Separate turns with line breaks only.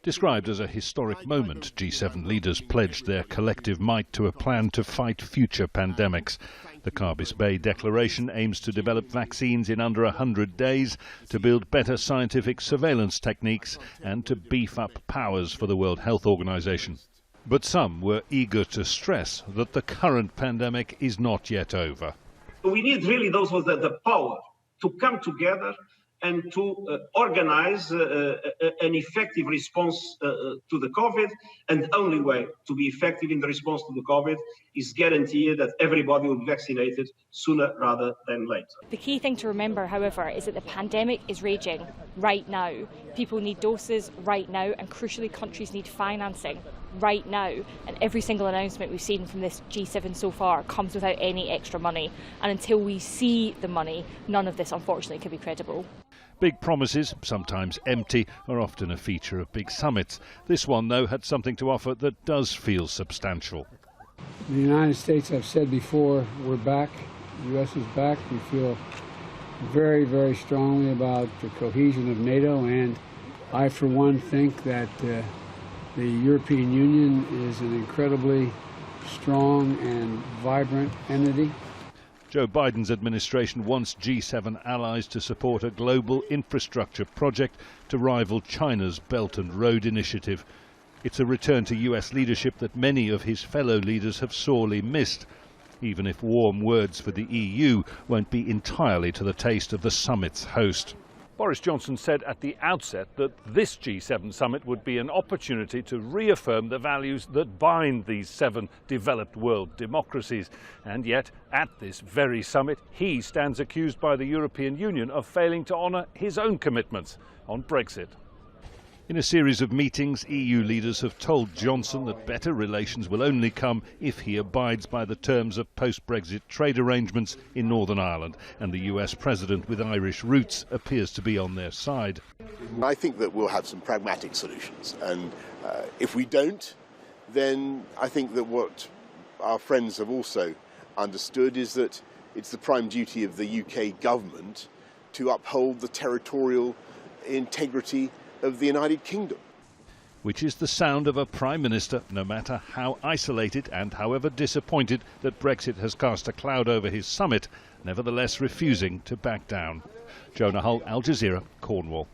Described as a historic moment, G7 leaders pledged their collective might to a plan to fight future pandemics. The Carbis Bay Declaration aims to develop vaccines in under 100 days, to build better scientific surveillance techniques and to beef up powers for the World Health Organization. But some were eager to stress that the current pandemic is not yet over.
We need really those with the power to come together and to organize an effective response to the COVID. And the only way to be effective in the response to the COVID is guarantee that everybody will be vaccinated sooner rather than later.
The key thing to remember, however, is that the pandemic is raging right now. People need doses right now, and crucially, countries need financing right now. And every single announcement we've seen from this G7 so far comes without any extra money. And until we see the money, none of this, unfortunately, can be credible.
Big promises, sometimes empty, are often a feature of big summits. This one, though, had something to offer that does feel substantial.
The United States, I've said before, we're back. The U.S. is back. We feel very, very strongly about the cohesion of NATO, and I, for one, think that the European Union is an incredibly strong and vibrant entity.
Joe Biden's administration wants G7 allies to support a global infrastructure project to rival China's Belt and Road Initiative. It's a return to US leadership that many of his fellow leaders have sorely missed, even if warm words for the EU won't be entirely to the taste of the summit's host. Boris Johnson said at the outset that this G7 summit would be an opportunity to reaffirm the values that bind these 7 developed world democracies. And yet, at this very summit, he stands accused by the European Union of failing to honour his own commitments on Brexit. In a series of meetings, EU leaders have told Johnson that better relations will only come if he abides by the terms of post-Brexit trade arrangements in Northern Ireland, and the US president with Irish roots appears to be on their side.
I think that we'll have some pragmatic solutions, and if we don't, then I think that what our friends have also understood is that it's the prime duty of the UK government to uphold the territorial integrity of the United Kingdom.
Which is the sound of a Prime Minister, no matter how isolated and however disappointed that Brexit has cast a cloud over his summit, nevertheless refusing to back down. Jonah, Al Jazeera, Cornwall.